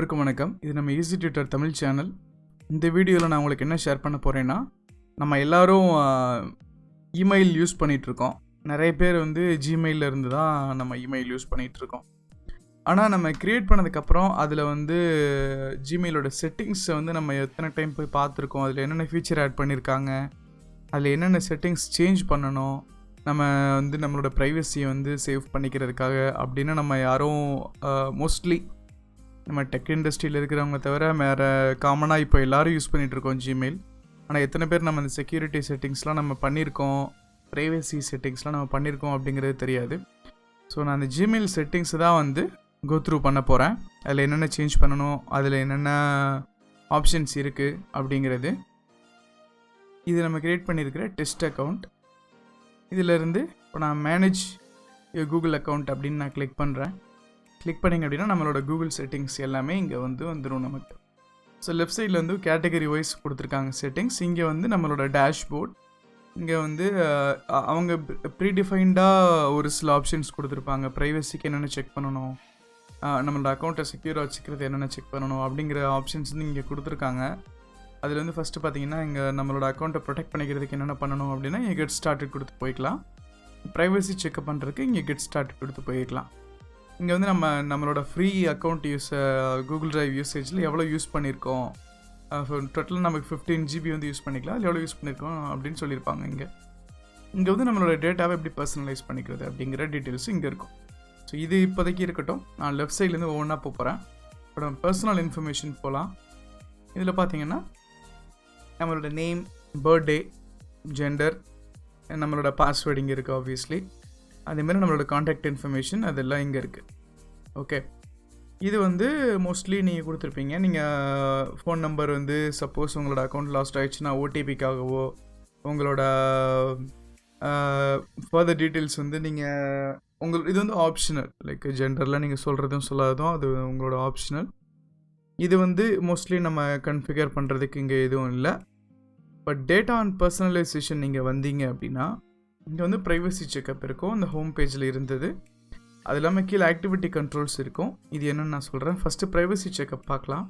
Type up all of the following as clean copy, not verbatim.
அனைவருக்கும் வணக்கம். இது நம்ம EazyTutor தமிழ் சேனல். இந்த வீடியோவில் நான் உங்களுக்கு என்ன ஷேர் பண்ண போகிறேன்னா, நம்ம எல்லாரும் இமெயில் யூஸ் பண்ணிகிட்ருக்கோம். நிறைய பேர் வந்து ஜிமெயிலில் இருந்து தான் நம்ம இமெயில் யூஸ் பண்ணிகிட்ருக்கோம். ஆனால் நம்ம க்ரியேட் பண்ணதுக்கப்புறம் அதில் வந்து ஜிமெயிலோட செட்டிங்ஸை வந்து நம்ம எத்தனை டைம் போய் பார்த்துருக்கோம், அதில் என்னென்ன ஃபீச்சர் ஆட் பண்ணியிருக்காங்க, அதில் என்னென்ன செட்டிங்ஸ் சேஞ்ச் பண்ணணும், நம்ம வந்து நம்மளோட ப்ரைவசியை வந்து சேவ் பண்ணிக்கிறதுக்காக அப்படின்னு நம்ம யாரும் மோஸ்ட்லி நம்ம டெக் இண்டஸ்ட்ரியில் இருக்கிறவங்க தவிர வேறு காமனாக இப்போ எல்லோரும் யூஸ் பண்ணிகிட்ருக்கோம் ஜிமெயில். ஆனால் எத்தனை பேர் நம்ம அந்த செக்யூரிட்டி செட்டிங்ஸ்லாம் நம்ம பண்ணியிருக்கோம், ப்ரைவசி செட்டிங்ஸ்லாம் நம்ம பண்ணியிருக்கோம் அப்படிங்கிறது தெரியாது. ஸோ நான் அந்த ஜிமெயில் செட்டிங்ஸை தான் வந்து கோ த்ரூ பண்ண போகிறேன். அதில் என்னென்ன சேஞ்ச் பண்ணணும், அதில் என்னென்ன ஆப்ஷன்ஸ் இருக்குது அப்படிங்கிறது. இது நம்ம க்ரியேட் பண்ணியிருக்கிற டெஸ்ட் அக்கௌண்ட். இதிலேருந்து இப்போ நான் மேனேஜ் கூகுள் அக்கௌண்ட் அப்படின்னு நான் கிளிக் பண்ணுறேன். கிளிக் பண்ணிங்க அப்படின்னா நம்மளோட கூகுள் செட்டிங்ஸ் எல்லாமே இங்கே வந்து வந்துடும் நமக்கு. ஸோ லெஃப்ட் சைடில் வந்து கேட்டகரி வைஸ் கொடுத்துருக்காங்க செட்டிங்ஸ். இங்கே வந்து நம்மளோட டேஷ்போர்ட். இங்கே வந்து அவங்க ப்ரீடிஃபைன்டாக ஒரு சில ஆப்ஷன்ஸ் கொடுத்துருப்பாங்க. ப்ரைவசிக்கு என்னென்ன செக் பண்ணணும், நம்மளோட அக்கௌண்ட்டை செக்யூராக வச்சுக்கிறது என்னென்ன செக் பண்ணணும் அப்படிங்கிற ஆப்ஷன்ஸ் வந்து இங்கே கொடுத்துருக்காங்க. அதில் வந்து ஃபஸ்ட்டு பார்த்தீங்கன்னா இங்கே நம்மளோட அக்கௌண்ட்டை ப்ரொடெக்ட் பண்ணிக்கிறதுக்கு என்னென்ன பண்ணணும் அப்படின்னா இங்கே கெட் ஸ்டார்டட் கொடுத்து போய்க்கலாம். ப்ரைவசி செக்அப் பண்ணுறதுக்கு இங்கே கெட் ஸ்டார்டட் கொடுத்து போய்க்கலாம். இங்கே வந்து நம்மளோட ஃப்ரீ அக்கௌண்ட் கூகுள் ட்ரைவ் யூசேஜில் எவ்வளோ யூஸ் பண்ணியிருக்கோம், டோட்டலாக நமக்கு 15 GB வந்து யூஸ் பண்ணிக்கலாம், அதில் எவ்வளோ யூஸ் பண்ணியிருக்கோம் அப்படின்னு சொல்லியிருப்பாங்க. இங்கே வந்து நம்மளோட டேட்டாவை எப்படி பர்சனலைஸ் பண்ணிக்கிறது அப்படிங்கிற டீட்டெயில்ஸ் இங்கே இருக்கும். ஸோ இது இப்போதைக்கு இருக்கட்டும். நான் லெஃப்ட் சைட்லேருந்து ஒவ்வொன்றா போகிறேன். இப்போ நம்ம பர்சனல் இன்ஃபர்மேஷன் போகலாம். இதில் பார்த்தீங்கன்னா நம்மளோட நேம், பர்த்டே, ஜெண்டர், நம்மளோட பாஸ்வேர்டு இங்கே இருக்குது ஆப்வியஸ்லி. அதேமாதிரி நம்மளோட காண்டாக்ட் இன்ஃபர்மேஷன் அதெல்லாம் இங்கே இருக்குது. ஓகே, இது வந்து மோஸ்ட்லி நீங்கள் கொடுத்துருப்பீங்க. நீங்கள் ஃபோன் நம்பர் வந்து சப்போஸ் உங்களோட அக்கௌண்ட் லாஸ்ட் ஆகிடுச்சுன்னா ஓடிபிக்காகவோ உங்களோட ஃபர்தர் டீட்டெயில்ஸ் வந்து நீங்கள் இது வந்து ஆப்ஷனல். லைக் ஜெண்டரில் நீங்கள் சொல்கிறதும் சொல்லாததும் அது உங்களோட ஆப்ஷனல். இது வந்து மோஸ்ட்லி நம்ம கன்ஃபிகர் பண்ணுறதுக்கு இங்கே எதுவும் இல்லை. பட் டேட்டா அண்ட் பர்சனலைசேஷன் நீங்கள் வந்தீங்க அப்படின்னா இங்கே வந்து ப்ரைவசி செக்அப் இருக்கும். அந்த ஹோம் பேஜில் இருந்தது. அது இல்லாமல் கீழே ஆக்டிவிட்டி கண்ட்ரோல்ஸ் இருக்கும். இது என்னென்னு நான் சொல்கிறேன். ஃபஸ்ட்டு ப்ரைவசி செக்அப் பார்க்கலாம்.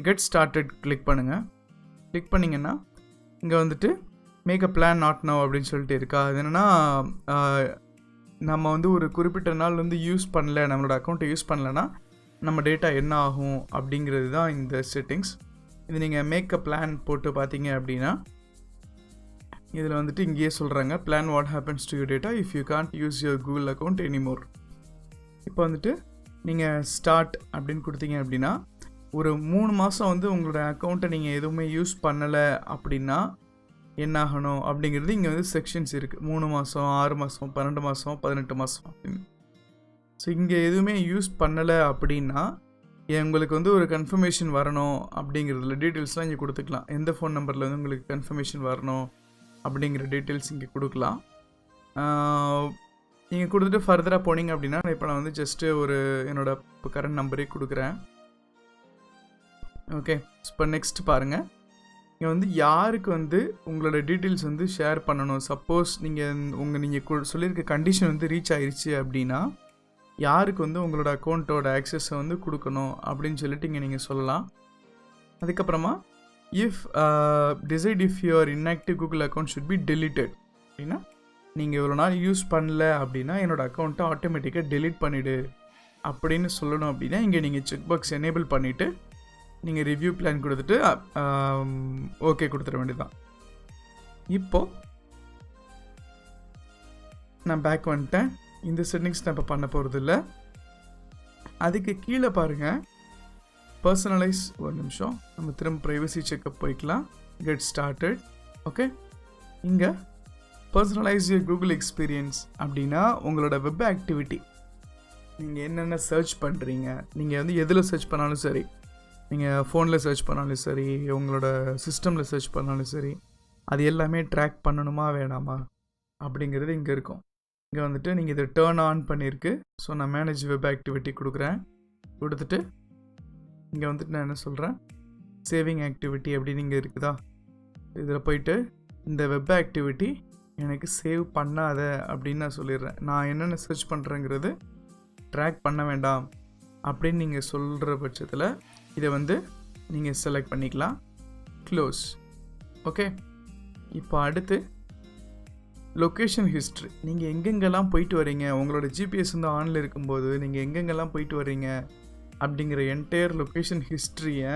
கெட் ஸ்டார்டட் கிளிக் பண்ணுங்கள். கிளிக் பண்ணிங்கன்னா இங்கே வந்துட்டு make a plan not now அப்படின்னு சொல்லிட்டு இருக்கா. அது என்னென்னா நம்ம வந்து ஒரு குறிப்பிட்ட நாள் வந்து யூஸ் பண்ணல, நம்மளோட அக்கௌண்ட்டை யூஸ் பண்ணலைன்னா நம்ம டேட்டா என்ன ஆகும் அப்படிங்கிறது தான் இந்த செட்டிங்ஸ். இது நீங்கள் மேக் அ பிளான் போட்டு பார்த்தீங்க அப்படின்னா இதில் வந்துட்டு இங்கேயே சொல்கிறாங்க plan what happens to your data if you can't use your Google account anymore. இப்போ வந்துட்டு நீங்கள் ஸ்டார்ட் அப்படின்னு கொடுத்தீங்க அப்படின்னா ஒரு 3 மாதம் வந்து உங்களோட அக்கௌண்ட்டை நீங்கள் எதுவுமே யூஸ் பண்ணலை அப்படின்னா என்ன ஆகணும் அப்படிங்கிறது இங்கே வந்து செக்ஷன்ஸ் இருக்குது. 3 மாதம், 6 மாதம், 12 மாதம், 18 மாதம் அப்படின்னு. ஸோ இங்கே எதுவுமே யூஸ் பண்ணலை அப்படின்னா உங்களுக்கு வந்து ஒரு கன்ஃபர்மேஷன் வரணும் அப்படிங்கிறதுல டீட்டெயில்ஸ்லாம் இங்கே கொடுத்துக்கலாம். எந்த ஃபோன் நம்பரில் வந்து உங்களுக்கு கன்ஃபர்மேஷன் வரணும் அப்படிங்கிற டீட்டெயில்ஸ் இங்கே கொடுக்கலாம். நீங்கள் கொடுத்துட்டு ஃபர்தராக போனீங்க அப்படின்னா இப்போ நான் வந்து ஜஸ்ட்டு ஒரு என்னோடய இப்போ கரண்ட் நம்பரே கொடுக்குறேன். ஓகே, இப்போ நெக்ஸ்ட் பாருங்கள். இங்கே வந்து யாருக்கு வந்து உங்களோட டீட்டெயில்ஸ் வந்து ஷேர் பண்ணணும். சப்போஸ் நீங்கள் சொல்லியிருக்க கண்டிஷன் வந்து ரீச் ஆயிடுச்சு அப்படின்னா யாருக்கு வந்து உங்களோட அக்கௌண்ட்டோட ஆக்சஸை வந்து கொடுக்கணும் அப்படின்னு சொல்லிட்டு இங்கே நீங்கள் சொல்லலாம். அதுக்கப்புறமா decide if your inactive Google account should be deleted அப்படின்னா நீங்கள் இவ்வளோ நாள் யூஸ் பண்ணல அப்படின்னா என்னோடய அக்கௌண்ட்டை ஆட்டோமேட்டிக்காக டெலிட் பண்ணிவிடு அப்படின்னு சொல்லணும். அப்படின்னா இங்கே நீங்கள் செக் பாக்ஸ் எனேபிள் பண்ணிவிட்டு நீங்கள் ரிவ்யூ பிளான் கொடுத்துட்டு ஓகே கொடுத்துட வேண்டியதுதான். இப்போது நான் பேக் வந்துட்டேன். இந்த செட்டிங்ஸ் நான் இப்போ பண்ண போகிறது இல்லை. அதுக்கு கீழே பாருங்கள் பர்சனலைஸ். ஒரு நிமிஷம், நம்ம திரும்ப ப்ரைவசி செக்அப் போய்க்கலாம். Get started. ஓகே, இங்கே பர்சனலைஸ் யுவர் கூகுள் எக்ஸ்பீரியன்ஸ் அப்படின்னா உங்களோட வெப் ஆக்டிவிட்டி நீங்கள் என்னென்ன சர்ச் பண்ணுறீங்க, நீங்கள் வந்து எதில் சர்ச் பண்ணாலும் சரி, நீங்கள் ஃபோனில் சர்ச் பண்ணாலும் சரி, உங்களோட சிஸ்டமில் சர்ச் பண்ணாலும் சரி, அது எல்லாமே ட்ராக் பண்ணணுமா வேணாமா அப்படிங்கிறது இங்கே இருக்கும். இங்கே வந்துட்டு நீங்கள் இதை டேர்ன் ஆன் பண்ணியிருக்கு. ஸோ நான் மேனேஜ் வெப் ஆக்டிவிட்டி கொடுக்குறேன். கொடுத்துட்டு இங்கே வந்துட்டு நான் என்ன சொல்கிறேன், சேவிங் ஆக்டிவிட்டி அப்படின்னு இங்கே இருக்குதா, இதில் போயிட்டு இந்த வெப் ஆக்டிவிட்டி எனக்கு சேவ் பண்ணாத அப்படின்னு நான் சொல்லிடுறேன். நான் என்னென்ன சர்ச் பண்ணுறேங்கிறது ட்ராக் பண்ண வேண்டாம் அப்படின்னு நீங்கள் சொல்கிற பட்சத்தில் இதை வந்து நீங்கள் செலக்ட் பண்ணிக்கலாம். க்ளோஸ். ஓகே, இப்போ அடுத்து லொக்கேஷன் ஹிஸ்ட்ரி. நீங்கள் எங்கெங்கெல்லாம் போயிட்டு வரீங்க, உங்களோட ஜிபிஎஸ் வந்து ஆனில் இருக்கும்போது நீங்கள் எங்கெங்கெல்லாம் போயிட்டு வரீங்க அப்படிங்கிற என்டையர் லொக்கேஷன் ஹிஸ்ட்ரியை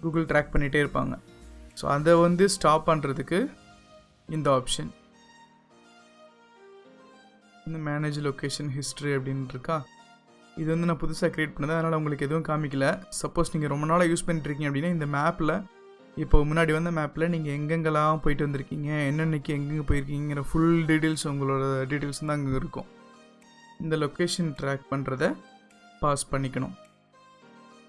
கூகுள் ட்ராக் பண்ணிகிட்டே இருப்பாங்க. ஸோ அதை வந்து ஸ்டாப் பண்ணுறதுக்கு இந்த ஆப்ஷன் இந்த மேனேஜ் லொக்கேஷன் ஹிஸ்ட்ரி அப்படின்னு இருக்கா. இது வந்து நான் புதுசாக க்ரியேட் பண்ணது, அதனால் உங்களுக்கு எதுவும் காமிக்கல. சப்போஸ் நீங்கள் ரொம்ப நாளாக யூஸ் பண்ணிட்டுருக்கீங்க அப்படின்னா இந்த மேப்பில், இப்போ முன்னாடி வந்த மேப்பில் நீங்கள் எங்கெங்கெல்லாம் போயிட்டு வந்திருக்கீங்க, என்னென்னைக்கு எங்கெங்கே போயிருக்கீங்கிற ஃபுல் டீட்டெயில்ஸ், உங்களோட டீட்டெயில்ஸ் தான் அங்கே இருக்கும். இந்த லொக்கேஷன் ட்ராக் பண்ணுறத பாஸ் பண்ணிக்கணும்.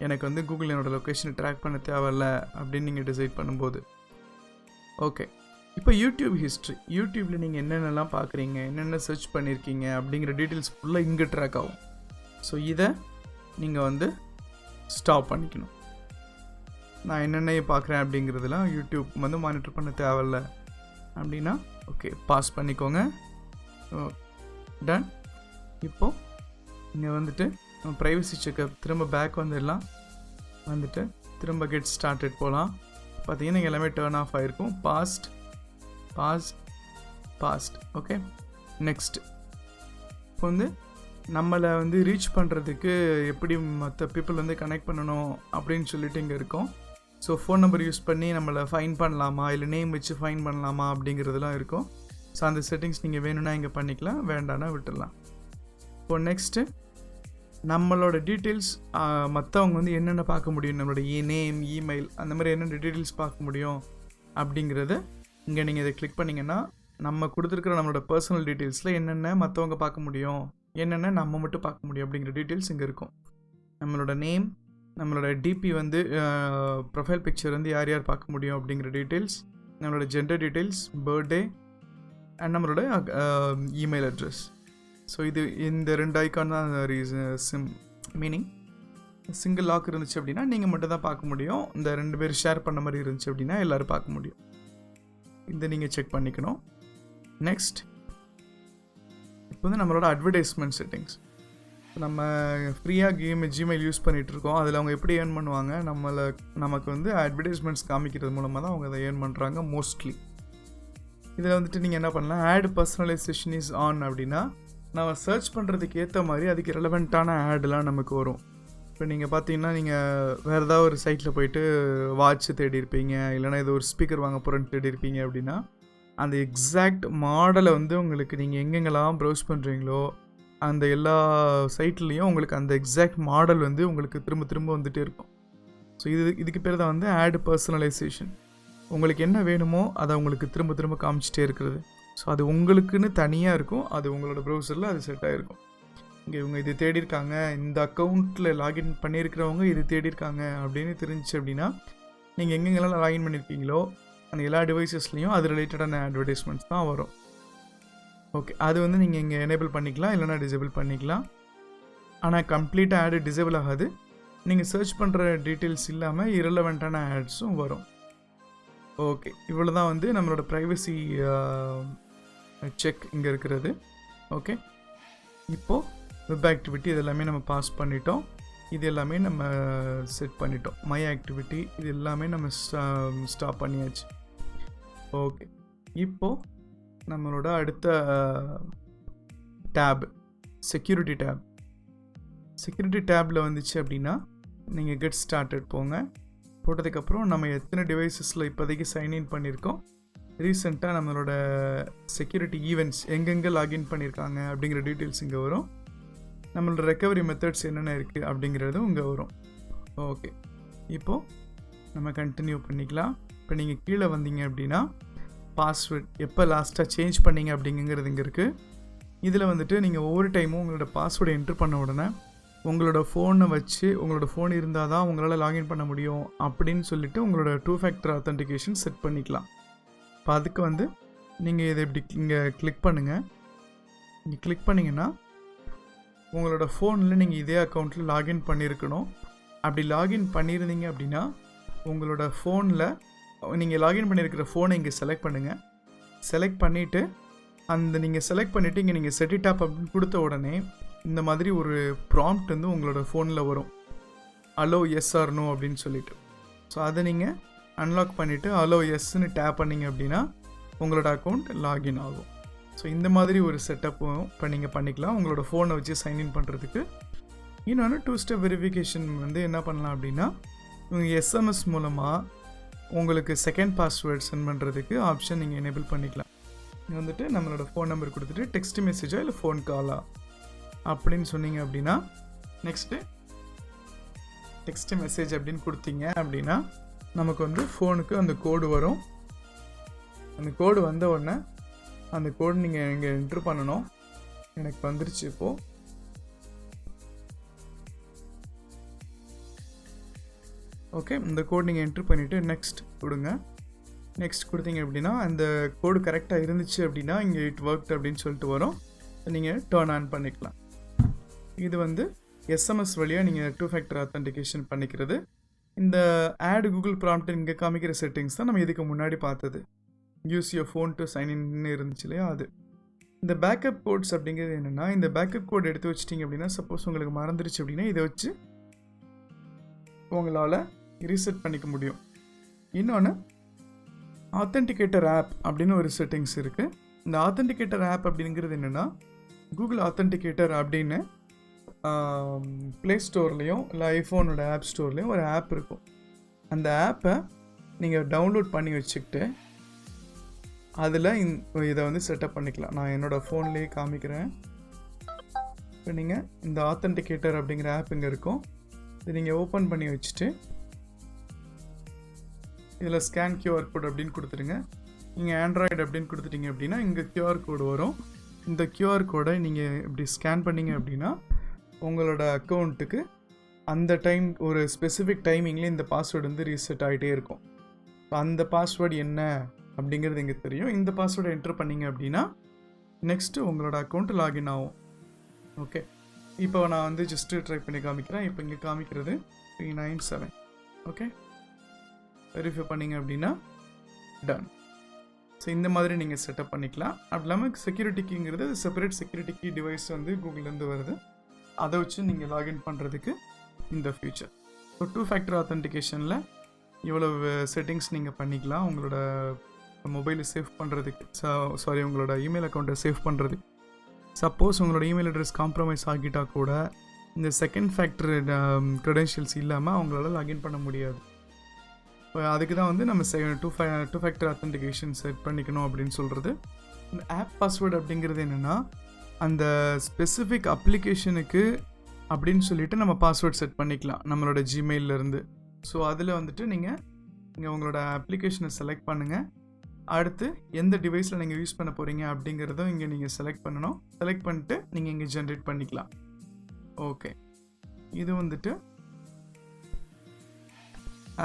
எனக்கு வந்து கூகுள் என்னோடய லொக்கேஷனை ட்ராக் பண்ண தேவையில்ல அப்படின்னு நீங்கள் டிசைட் பண்ணும்போது. ஓகே, இப்போ யூடியூப் ஹிஸ்ட்ரி. யூடியூப்பில் நீங்கள் என்னென்னலாம் பார்க்குறீங்க, என்னென்ன சர்ச் பண்ணியிருக்கீங்க அப்படிங்கிற டீட்டெயில்ஸ் ஃபுல்லாக இங்கே ட்ராக் ஆகும். ஸோ இதை நீங்கள் வந்து ஸ்டாப் பண்ணிக்கணும். நான் என்னென்ன பார்க்குறேன் அப்படிங்கிறதுலாம் யூடியூப் வந்து மானிட்டர் பண்ண தேவையில்ல அப்படின்னா ஓகே பாஸ் பண்ணிக்கோங்க. டன். இப்போது இங்கே வந்துட்டு ப்ரைவசி செக்கப் திரும்ப பேக் வந்துடலாம். வந்துட்டு திரும்ப கெட் ஸ்டார்டட் போகலாம். பார்த்தீங்கன்னா இங்கே எல்லாமே டர்ன் ஆஃப் ஆகிருக்கும். பாஸ்ட். Okay, next. இப்போ வந்து நம்மளை வந்து ரீச் பண்ணுறதுக்கு எப்படி மற்ற பீப்புள் வந்து கனெக்ட் பண்ணணும் அப்படின்னு சொல்லிட்டு இங்கே இருக்கோம். ஸோ ஃபோன் நம்பர் யூஸ் பண்ணி நம்மளை ஃபைன் பண்ணலாமா, இல்லை நேம் வச்சு ஃபைன் பண்ணலாமா அப்படிங்கிறதுலாம் இருக்கும். ஸோ அந்த செட்டிங்ஸ் நீங்கள் வேணும்னா இங்கே பண்ணிக்கலாம், வேண்டாம்னா விட்டுடலாம். இப்போ நெக்ஸ்ட்டு நம்மளோட டீட்டெயில்ஸ் மற்றவங்க வந்து என்னென்ன பார்க்க முடியும், நம்மளோட நேம், இமெயில், அந்த மாதிரி என்னென்ன டீட்டெயில்ஸ் பார்க்க முடியும் அப்படிங்கிறது இங்கே நீங்கள் இதை கிளிக் பண்ணிங்கன்னா நம்ம கொடுத்துருக்குற நம்மளோட பர்சனல் டீட்டெயில்ஸில் என்னென்ன மற்றவங்க பார்க்க முடியும், என்னென்ன நம்ம மட்டும் பார்க்க முடியும் அப்படிங்கிற டீட்டெயில்ஸ் இங்கே இருக்கும். நம்மளோட நேம், நம்மளோட டிபி வந்து ப்ரொஃபைல் பிக்சர் வந்து யார் யார் பார்க்க முடியும் அப்படிங்கிற டீட்டெயில்ஸ், நம்மளோட ஜெண்டர் டீட்டெயில்ஸ், பர்த்டே அண்ட் நம்மளோட இமெயில் அட்ரஸ். ஸோ இந்த 2 ஐக்கான் தான் மீனிங். சிங்கிள் லாக் இருந்துச்சு அப்படின்னா நீங்கள் மட்டும் தான் பார்க்க முடியும். இந்த 2 பேர் ஷேர் பண்ண மாதிரி இருந்துச்சு அப்படின்னா எல்லோரும் பார்க்க முடியும். இதை நீங்கள் செக் பண்ணிக்கணும். நெக்ஸ்ட், இப்போ வந்து நம்மளோட அட்வர்டைஸ்மெண்ட் செட்டிங்ஸ். நம்ம ஃப்ரீயாக ஜிமெயில் யூஸ் பண்ணிகிட்ருக்கோம். அதில் அவங்க எப்படி ஏர்ன் பண்ணுவாங்க, நமக்கு வந்து அட்வர்டைஸ்மெண்ட்ஸ் காமிக்கிறது மூலமாக தான் அவங்க அதை ஏர்ன் பண்ணுறாங்க மோஸ்ட்லி. இதில் வந்துட்டு நீங்கள் என்ன பண்ணலாம், ஆட் பர்சனலைசேஷன் இஸ் ஆன் அப்படின்னா நம்ம சர்ச் பண்ணுறதுக்கு ஏற்ற மாதிரி அதுக்கு ரெலவெண்ட்டான ஆடெலாம் நமக்கு வரும். இப்போ நீங்கள் பார்த்தீங்கன்னா நீங்கள் வேறு ஏதாவது ஒரு சைட்டில் போயிட்டு வாட்ச் தேடி இருப்பீங்க, இல்லைனா ஏதோ ஒரு ஸ்பீக்கர் வாங்க போகிறேன்னு தேடி இருப்பீங்க அப்படின்னா அந்த எக்ஸாக்ட் மாடலை வந்து உங்களுக்கு நீங்கள் எங்கெங்கெல்லாம் ப்ரௌஸ் பண்ணுறீங்களோ அந்த எல்லா சைட்லேயும் உங்களுக்கு அந்த எக்ஸாக்ட் மாடல் வந்து உங்களுக்கு திரும்ப திரும்ப வந்துகிட்டே இருக்கும். ஸோ இதுக்கு பேர் தான் வந்து ஆட் பர்சனலைசேஷன். உங்களுக்கு என்ன வேணுமோ அதை உங்களுக்கு திரும்ப திரும்ப காமிச்சிட்டே இருக்கிறது. ஸோ அது உங்களுக்குன்னு தனியாக இருக்கும், அது உங்களோட ப்ரௌசரில் அது செட் ஆகிருக்கும். இங்கே இவங்க இது தேடியிருக்காங்க, இந்த அக்கௌண்ட்டில் லாகின் பண்ணியிருக்கிறவங்க இது தேடியிருக்காங்க அப்படின்னு தெரிஞ்சிச்சு அப்படின்னா நீங்கள் எங்கெங்கெல்லாம் லாகின் பண்ணியிருக்கீங்களோ அந்த எல்லா டிவைசஸ்லேயும் அது ரிலேட்டடான அட்வர்டைஸ்மெண்ட்ஸ் தான் வரும். ஓகே, அது வந்து நீங்கள் இங்கே எனேபிள் பண்ணிக்கலாம், இல்லைனா டிசேபிள் பண்ணிக்கலாம். ஆனால் கம்ப்ளீட்டாக ஆடு டிசேபிள் ஆகாது. நீங்கள் சர்ச் பண்ணுற டீட்டெயில்ஸ் இல்லாமல் இரலவெண்ட்டான ஆட்ஸும் வரும். ஓகே, இவ்வளோ தான் வந்து நம்மளோட ப்ரைவசி செக் இங்கே இருக்கிறது. ஓகே, இப்போது வெப் ஆக்டிவிட்டி இது எல்லாமே நம்ம பாஸ் பண்ணிட்டோம். இது எல்லாமே நம்ம செட் பண்ணிட்டோம். மை ஆக்டிவிட்டி இது எல்லாமே நம்ம ஸ்டாப் பண்ணியாச்சு. ஓகே, இப்போது நம்மளோட அடுத்த டேப் செக்யூரிட்டி டேப். செக்யூரிட்டி டேப்பில் வந்துச்சு அப்படின்னா நீங்கள் கெட் ஸ்டார்டட் போங்க. போட்டதுக்கப்புறம் நம்ம எத்தனை டிவைசஸில் இப்போதைக்கு சைன்இன் பண்ணியிருக்கோம், ரீசெண்டாக நம்மளோட செக்யூரிட்டி ஈவெண்ட்ஸ் எங்கெங்கே லாகின் பண்ணியிருக்காங்க அப்படிங்கிற டீட்டெயில்ஸ் இங்கே வரும். நம்மளோட ரெக்கவரி மெத்தட்ஸ் என்னென்ன இருக்குது அப்படிங்கிறதும் இங்கே வரும். ஓகே, இப்போது நம்ம கண்டினியூ பண்ணிக்கலாம். இப்போ நீங்கள் கீழே வந்தீங்க அப்படின்னா பாஸ்வேர்ட் எப்போ லாஸ்ட்டாக சேஞ்ச் பண்ணிங்க அப்படிங்கிறது இங்கே இருக்குது. இதில் வந்துட்டு நீங்கள் ஒவ்வொரு டைமும் உங்களோட பாஸ்வேர்டை என்ட்ரு பண்ண உடனே உங்களோட ஃபோனை வச்சு உங்களோட ஃபோன் இருந்தால் தான் உங்களால் லாகின் பண்ண முடியும் அப்படின்னு சொல்லிவிட்டு உங்களோட 2 ஃபேக்டர் ஆத்தென்டிகேஷன் செட் பண்ணிக்கலாம். இப்போ அதுக்கு வந்து நீங்கள் இதை இப்படி இங்கே கிளிக் பண்ணுங்கள். இங்கே கிளிக் பண்ணிங்கன்னா உங்களோட ஃபோனில் நீங்கள் இதே அக்கௌண்ட்டில் லாகின் பண்ணியிருக்கணும். அப்படி லாகின் பண்ணியிருந்தீங்க அப்படின்னா உங்களோட ஃபோனில் நீங்கள் லாகின் பண்ணியிருக்கிற ஃபோனை இங்கே செலக்ட் பண்ணுங்கள். செலக்ட் பண்ணிவிட்டு அந்த நீங்கள் செலக்ட் பண்ணிவிட்டு இங்கே நீங்கள் செட் இட் அப் அப்படின்னு கொடுத்த உடனே இந்த மாதிரி ஒரு ப்ராம்ப்ட் வந்து உங்களோட ஃபோனில் வரும். அலோ எஸ் ஆர் நோ அப்படின்னு சொல்லிட்டு. ஸோ அதை நீங்கள் அன்லாக் பண்ணிவிட்டு அலோ எஸ்ன்னு டேப் பண்ணிங்க அப்படின்னா உங்களோட அக்கௌண்ட் லாகின் ஆகும். ஸோ இந்த மாதிரி ஒரு செட்டப்பும் இப்போ நீங்கள் பண்ணிக்கலாம் உங்களோட ஃபோனை வச்சு சைன்இன் பண்ணுறதுக்கு. இன்னொன்று 2 ஸ்டெப் வெரிஃபிகேஷன் வந்து என்ன பண்ணலாம் அப்படின்னா உங்கள் எஸ்எம்எஸ் மூலமாக உங்களுக்கு செகண்ட் பாஸ்வேர்ட் சென்ட் பண்ணுறதுக்கு ஆப்ஷன் நீங்கள் எனேபிள் பண்ணிக்கலாம். நீங்கள் வந்துட்டு நம்மளோட ஃபோன் நம்பர் கொடுத்துட்டு டெக்ஸ்ட் மெசேஜா இல்லை ஃபோன் காலா அப்படின்னு சொன்னீங்க அப்படின்னா நெக்ஸ்ட்டு டெக்ஸ்ட் மெசேஜ் அப்படின்னு கொடுத்தீங்க அப்படின்னா நமக்கு வந்து ஃபோனுக்கு அந்த கோடு வரும். அந்த கோடு வந்த உடனே அந்த கோடு நீங்கள் இங்கே என்ட்ரு பண்ணணும். எனக்கு வந்துருச்சு இப்போது. ஓகே, இந்த கோட் நீங்கள் என்ட்ரு பண்ணிவிட்டு நெக்ஸ்ட் கொடுங்க. நெக்ஸ்ட் கொடுத்தீங்க அப்படின்னா அந்த கோடு கரெக்டாக இருந்துச்சு அப்படின்னா இங்கே இட் ஒர்க்ட் அப்படின்னு சொல்லிட்டு வரும். நீங்கள் டர்ன் ஆன் பண்ணிக்கலாம். இது வந்து எஸ்எம்எஸ் வழியாக நீங்கள் 2 ஃபேக்டர் ஆத்தென்டிகேஷன் பண்ணிக்கிறது. இந்த ஆட் கூகுள் ப்ராம்ப்ட் இங்கே காமிக்கிற செட்டிங்ஸ் தான் நம்ம இதுக்கு முன்னாடி பார்த்தது. Use your phone to sign இன்னு இருந்துச்சு இல்லையா அது. இந்த பேக்கப் கோட்ஸ் அப்படிங்கிறது என்னென்னா இந்த பேக்கப் கோட் எடுத்து வச்சிட்டிங்க அப்படின்னா சப்போஸ் உங்களுக்கு மறந்துருச்சு அப்படின்னா இதை வச்சு உங்களால் ரீசெட் பண்ணிக்க முடியும். இன்னொன்று ஆத்தென்டிகேட்டர் ஆப் அப்படின்னு ஒரு செட்டிங்ஸ் இருக்குது. இந்த ஆத்தென்டிகேட்டர் ஆப் அப்படிங்கிறது என்னென்னா கூகுள் ஆத்தென்டிகேட்டர் அப்படின்னு ப்ளே ஸ்டோர்லேயும் இல்லை ஐஃபோனோட ஆப் ஸ்டோர்லேயும் ஒரு ஆப் இருக்கும். அந்த ஆப்பை நீங்கள் டவுன்லோட் பண்ணி வச்சுக்கிட்டு அதில் இதை வந்து செட்டப் பண்ணிக்கலாம். நான் என்னோடய ஃபோன்லேயே காமிக்கிறேன். இப்போ நீங்கள் இந்த ஆத்தென்டிகேட்டர் அப்படிங்கிற ஆப் இங்கே இருக்கும். இது நீங்கள் ஓப்பன் பண்ணி வச்சுட்டு இதில் ஸ்கேன் கியூஆர் கோட் அப்படின்னு கொடுத்துருங்க. நீங்கள் ஆண்ட்ராய்டு அப்படின்னு கொடுத்துட்டிங்க அப்படின்னா இங்கே கியூஆர் கோடு வரும். இந்த கியூஆர் கோடை நீங்கள் இப்படி ஸ்கேன் பண்ணிங்க அப்படின்னா உங்களோட அக்கௌண்ட்டுக்கு அந்த டைம் ஒரு ஸ்பெசிஃபிக் டைமிங்கில் இந்த பாஸ்வேர்டு வந்து ரீசெட் ஆகிட்டே இருக்கும். அந்த பாஸ்வேர்டு என்ன அப்படிங்கிறது இங்கே தெரியும். இந்த பாஸ்வேர்டை என்ட்ரு பண்ணிங்க அப்படின்னா நெக்ஸ்ட்டு உங்களோட அக்கௌண்ட் லாகின் ஆகும். ஓகே, இப்போ நான் வந்து ஜஸ்ட்டு ட்ரை பண்ணி காமிக்கிறேன். இப்போ இங்கே காமிக்கிறது 397. ஓகே, வெரிஃபை பண்ணிங்க அப்படின்னா டன். ஸோ இந்த மாதிரி நீங்கள் செட்டப் பண்ணிக்கலாம். அப்படி இல்லாமல் செக்யூரிட்டி கீங்கிறது செப்பரேட் செக்யூரிட்டி கீ டிவைஸ் வந்து கூகுள்லேருந்து வருது. அதை வச்சு நீங்கள் லாகின் பண்ணுறதுக்கு இந்த ஃபியூச்சர். ஸோ 2 ஃபேக்டர் ஆத்தென்டிகேஷனில் இவ்வளோ செட்டிங்ஸ் நீங்கள் பண்ணிக்கலாம் உங்களோட மொபைலை சேவ் பண்ணுறதுக்கு. சாரி உங்களோட இமெயில் அக்கௌண்ட்டை சேவ் பண்ணுறதுக்கு. சப்போஸ் உங்களோட இமெயில் அட்ரஸ் காம்ப்ரமைஸ் ஆகிட்டால் கூட இந்த செகண்ட் ஃபேக்டர் க்ரெடென்ஷியல்ஸ் இல்லாமல் அவங்களால லாகின் பண்ண முடியாது. இப்போ அதுக்கு தான் வந்து நம்ம 2 ஃபேக்டர் ஆத்தென்டிகேஷன் செட் பண்ணிக்கணும் அப்படின்னு சொல்கிறது. இந்த ஆப் பாஸ்வேர்டு அப்படிங்கிறது என்னென்னா அந்த ஸ்பெசிஃபிக் அப்ளிகேஷனுக்கு அப்படின்னு சொல்லிட்டு நம்ம பாஸ்வேர்ட் செட் பண்ணிக்கலாம் நம்மளோட ஜிமெயிலேருந்து. ஸோ அதில் வந்துட்டு நீங்கள் உங்களோட அப்ளிகேஷனை செலக்ட் பண்ணுங்கள். அடுத்து எந்த டிவைஸில் நீங்கள் யூஸ் பண்ண போகிறீங்க அப்படிங்கிறதும் இங்கே நீங்கள் செலக்ட் பண்ணணும். செலக்ட் பண்ணிட்டு நீங்கள் இங்கே ஜென்ரேட் பண்ணிக்கலாம். ஓகே, இது வந்துட்டு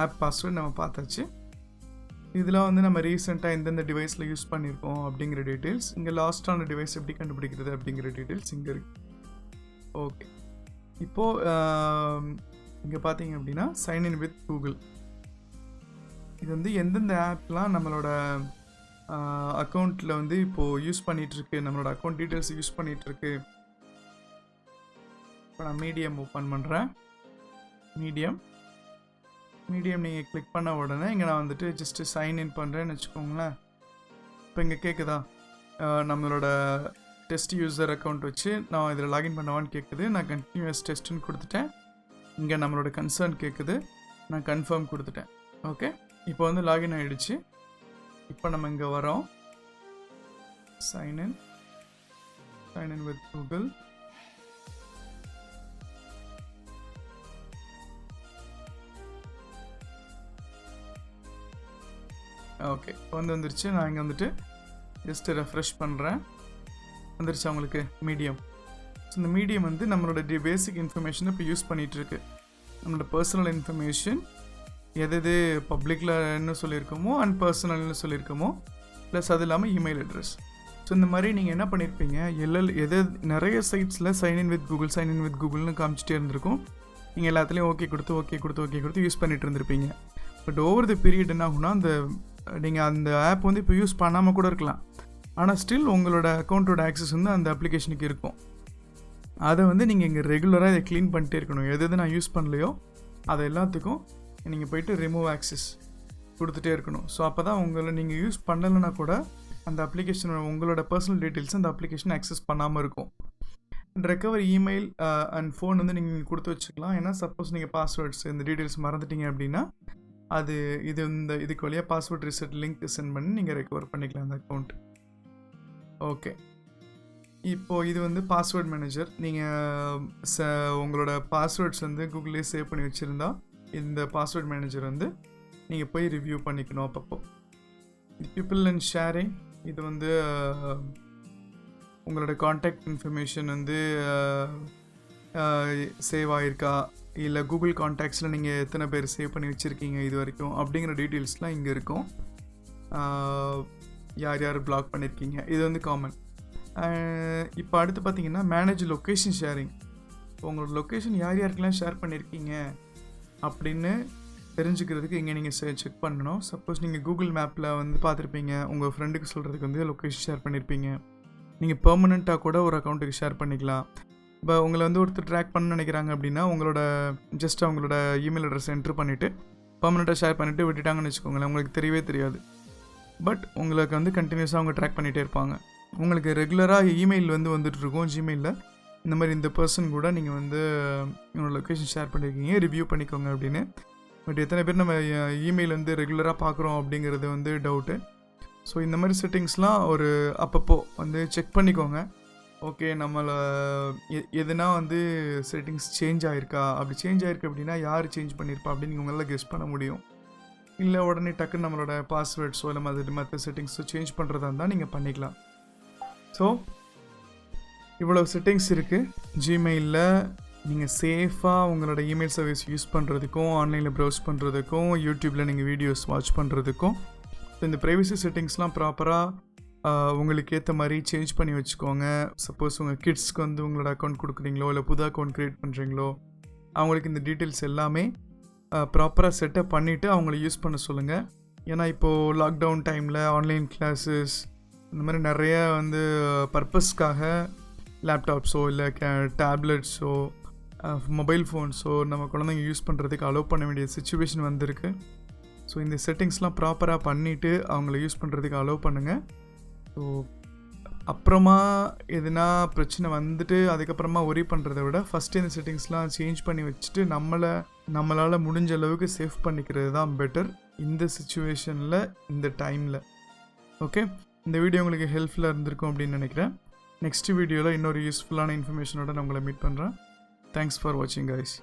ஆப் பாஸ்வேர்ட் நம்ம பார்த்தாச்சு. இதில் வந்து நம்ம ரீசெண்டாக எந்தெந்த டிவைஸில் யூஸ் பண்ணியிருக்கோம் அப்படிங்கிற டீட்டெயில்ஸ், இங்கே லாஸ்ட்டான டிவைஸ் எப்படி கண்டுபிடிக்கிறது அப்படிங்கிற டீட்டெயில்ஸ் இங்கே இருக்குது. ஓகே, இப்போது இங்கே பார்த்தீங்க அப்படின்னா சைன்இன் வித் கூகுள். இது வந்து எந்தெந்த ஆப்லாம் நம்மளோட அக்கௌண்ட்டில் வந்து இப்போது யூஸ் பண்ணிகிட்ருக்கு, நம்மளோட அக்கௌண்ட் டீட்டெயில்ஸ் யூஸ் பண்ணிகிட்ருக்கு. இப்போ நான் மீடியம் ஓப்பன் பண்ணுறேன். மீடியம் நீங்கள் கிளிக் பண்ண உடனே இங்கே நான் வந்துட்டு ஜஸ்ட்டு சைன்இன் பண்ணுறேன்னு வச்சுக்கோங்களேன். இப்போ இங்கே கேட்குதா நம்மளோட டெஸ்ட் யூசர் அக்கௌண்ட் வச்சு நான் இதில் லாகின் பண்ணவான்னு கேட்குது. நான் கண்டினியூஸ் டெஸ்ட்டுன்னு கொடுத்துட்டேன். இங்கே நம்மளோட கன்சர்ன் கேட்குது, நான் கன்ஃபார்ம் கொடுத்துட்டேன். ஓகே, இப்போ வந்து லாகின் ஆகிடுச்சு. இப்போ நம்ம இங்கே வரோம். Sign in with Google. ஓகே, இப்போ வந்துருச்சு. நான் இங்கே வந்துட்டு ஜஸ்ட்டு ரெஃப்ரெஷ் பண்ணுறேன். வந்துருச்சு அவங்களுக்கு மீடியம். ஸோ இந்த மீடியம் வந்து நம்மளோட பேசிக் இன்ஃபர்மேஷனை இப்போ யூஸ் பண்ணிகிட்ருக்கு. நம்மளோட பர்சனல் இன்ஃபர்மேஷன் எது பப்ளிக்கில் என்ன சொல்லியிருக்கோமோ அண்ட் பர்சனல்னு சொல்லியிருக்கோமோ ப்ளஸ் அது இல்லாமல் இமெயில் அட்ரஸ். ஸோ இந்த மாதிரி நீங்கள் என்ன பண்ணியிருப்பீங்க, நிறைய சைட்ஸில் சைன்இன் வித் கூகுள்னு காமிச்சிட்டே இருந்திருக்கும். நீங்கள் எல்லாத்துலேயும் ஓகே கொடுத்து யூஸ் பண்ணிகிட்டு இருந்திருப்பீங்க. பட் ஓவர் தி பீரியட் என்ன ஆகுனா நீங்கள் அந்த ஆப் வந்து இப்போ யூஸ் பண்ணாமல் கூட இருக்கலாம். ஆனால் ஸ்டில் உங்களோட அக்கௌண்ட்டோட ஆக்சஸ் வந்து அந்த அப்ளிகேஷனுக்கு இருக்கும். அதை வந்து நீங்கள் இங்கே ரெகுலராக இதை க்ளீன் பண்ணிட்டே இருக்கணும். எது நான் யூஸ் பண்ணலையோ அது எல்லாத்துக்கும் நீங்கள் போயிட்டு ரிமூவ் ஆக்சஸ் கொடுத்துட்டே இருக்கணும். ஸோ அப்போ தான் உங்களை நீங்கள் யூஸ் பண்ணலைன்னா கூட அந்த அப்ளிகேஷன் உங்களோட பர்சனல் டீட்டெயில்ஸ் அந்த அப்ளிகேஷன் ஆக்சஸ் பண்ணாமல் இருக்கும். ரெக்கவர் இமெயில் அண்ட் ஃபோன் வந்து நீங்கள் கொடுத்து வச்சுக்கலாம். ஏன்னா சப்போஸ் நீங்கள் பாஸ்வேர்ட்ஸ் இந்த டீட்டெயில்ஸ் மறந்துட்டீங்க அப்படின்னா இதுக்கு வழியாக பாஸ்வேர்ட் ரீசெட் லிங்க் சென்ட் பண்ணி நீங்கள் ரெக்கவர் பண்ணிக்கலாம் அந்த அக்கௌண்ட். ஓகே, இப்போது இது வந்து பாஸ்வேர்ட் மேனேஜர். நீங்கள் உங்களோட பாஸ்வேர்ட்ஸ் வந்து கூகுள்லேயே சேவ் பண்ணி வச்சுருந்தா இந்த பாஸ்வேர்ட் மேனேஜர் வந்து நீங்கள் போய் ரிவ்யூ பண்ணிக்கணும் அப்பப்போ. பீப்புள் அண்ட் ஷேரிங், இது வந்து உங்களோட காண்டாக்ட் இன்ஃபர்மேஷன் வந்து சேவ் ஆகிருக்கா, இல்லை கூகுள் காண்டாக்ட்ஸில் நீங்கள் எத்தனை பேர் சேவ் பண்ணி வச்சுருக்கீங்க இது வரைக்கும் அப்படிங்கிற டீட்டெயில்ஸ்லாம் இங்கே இருக்கும். யார் யார் பிளாக் பண்ணியிருக்கீங்க, இது வந்து காமன். இப்போ அடுத்து பார்த்தீங்கன்னா மேனேஜ் லொக்கேஷன் ஷேரிங். உங்களோட லொக்கேஷன் யார் யாருக்கெல்லாம் ஷேர் பண்ணியிருக்கீங்க அப்படின்னு தெரிஞ்சுக்கிறதுக்கு இங்கே நீங்கள் செக் பண்ணணும். சப்போஸ் நீங்கள் கூகுள் மேப்பில் வந்து பார்த்துருப்பீங்க, உங்கள் ஃப்ரெண்டுக்கு சொல்கிறதுக்கு வந்து லொக்கேஷன் ஷேர் பண்ணியிருப்பீங்க. நீங்கள் பெர்மனெண்ட்டாக கூட ஒரு அக்கௌண்ட்டுக்கு ஷேர் பண்ணிக்கலாம். இப்போ உங்களை வந்து ஒருத்தர் ட்ராக் பண்ண நினைக்கிறாங்க அப்படின்னா அவங்களோட இமெயில் அட்ரஸ் என்ட்ரு பண்ணிவிட்டு பெர்மனெண்ட்டாக ஷேர் பண்ணிவிட்டு விட்டுட்டாங்கன்னு வச்சுக்கோங்களேன், உங்களுக்கு தெரியவே தெரியாது. பட் உங்களுக்கு வந்து கண்டினியூஸாக அவங்க ட்ராக் பண்ணிகிட்டே இருப்பாங்க. உங்களுக்கு ரெகுலராக இமெயில் வந்து வந்துட்டுருக்கும் ஜிமெயிலில், இந்த மாதிரி இந்த பர்சன் கூட நீங்கள் வந்து உங்களோட லொக்கேஷன் ஷேர் பண்ணியிருக்கீங்க, ரிவ்யூ பண்ணிக்கோங்க அப்படின்னு. பட் எத்தனை பேர் நம்ம இமெயில் வந்து ரெகுலராக பார்க்குறோம் அப்படிங்கிறது வந்து டவுட்டு. ஸோ இந்த மாதிரி செட்டிங்ஸ்லாம் ஒரு அப்பப்போ வந்து செக் பண்ணிக்கோங்க. ஓகே, நம்மளை எதுனா வந்து செட்டிங்ஸ் சேஞ்ச் ஆகிருக்கா, அப்படி சேஞ்ச் ஆகிருக்கு அப்படின்னா யார் சேஞ்ச் பண்ணியிருப்பா அப்படின்னு நீங்கள் உங்களால் கெஸ் பண்ண முடியும். இல்லை உடனே டக்குன்னு நம்மளோட பாஸ்வேர்ட்ஸோ இல்லை மற்ற செட்டிங்ஸோ சேஞ்ச் பண்ணுறதா இருந்தால் நீங்கள் பண்ணிக்கலாம். ஸோ இவ்வளோ செட்டிங்ஸ் இருக்குது ஜிமெயிலில். நீங்கள் சேஃபாக உங்களோட இமெயில் சர்வீஸ் யூஸ் பண்ணுறதுக்கும், ஆன்லைனில் ப்ரௌஸ் பண்ணுறதுக்கும், யூடியூப்பில் நீங்கள் வீடியோஸ் வாட்ச் பண்ணுறதுக்கும். ஸோ இந்த ப்ரைவசி செட்டிங்ஸ்லாம் ப்ராப்பராக உங்களுக்கு ஏற்ற மாதிரி சேஞ்ச் பண்ணி வச்சுக்கோங்க. சப்போஸ் உங்கள் கிட்ஸ்க்கு வந்து உங்களோட அக்கௌண்ட் கொடுக்குறீங்களோ இல்லை புது அக்கௌண்ட் க்ரியேட் பண்ணுறீங்களோ அவங்களுக்கு இந்த டீட்டெயில்ஸ் எல்லாமே ப்ராப்பராக செட்டப் பண்ணிவிட்டு அவங்கள யூஸ் பண்ண சொல்லுங்கள். ஏன்னா இப்போது லாக்டவுன் டைமில் ஆன்லைன் கிளாஸஸ் இந்த மாதிரி நிறைய வந்து பர்பஸ்க்காக லேப்டாப்ஸோ இல்லை டேப்லெட்ஸோ மொபைல் ஃபோன்ஸோ நம்ம குழந்தைங்க யூஸ் பண்ணுறதுக்கு அலோவ் பண்ண வேண்டிய சிச்சுவேஷன் வந்திருக்கு. ஸோ இந்த செட்டிங்ஸ்லாம் ப்ராப்பராக பண்ணிவிட்டு அவங்கள யூஸ் பண்ணுறதுக்கு அலோவ் பண்ணுங்கள். ஸோ அப்புறமா எதுனா பிரச்சனை வந்துட்டு அதுக்கப்புறமா ஒரி பண்ணுறத விட ஃபஸ்ட்டு இந்த செட்டிங்ஸ்லாம் சேஞ்ச் பண்ணி வச்சுட்டு நம்மளால் முடிஞ்ச அளவுக்கு சேஃப் பண்ணிக்கிறது தான் பெட்டர் இந்த சிச்சுவேஷனில், இந்த டைமில். ஓகே, இந்த வீடியோ உங்களுக்கு ஹெல்ப்ஃபுல்லாக இருந்திருக்கும் அப்படின்னு நினைக்கிறேன். நெக்ஸ்ட் வீடியோவில் இன்னொரு யூஸ்ஃபுல்லான இன்ஃபர்மேஷனோட நான் உங்களை மீட் பண்ணுறேன். தேங்க்ஸ் ஃபார் வாட்சிங் கைஸ்.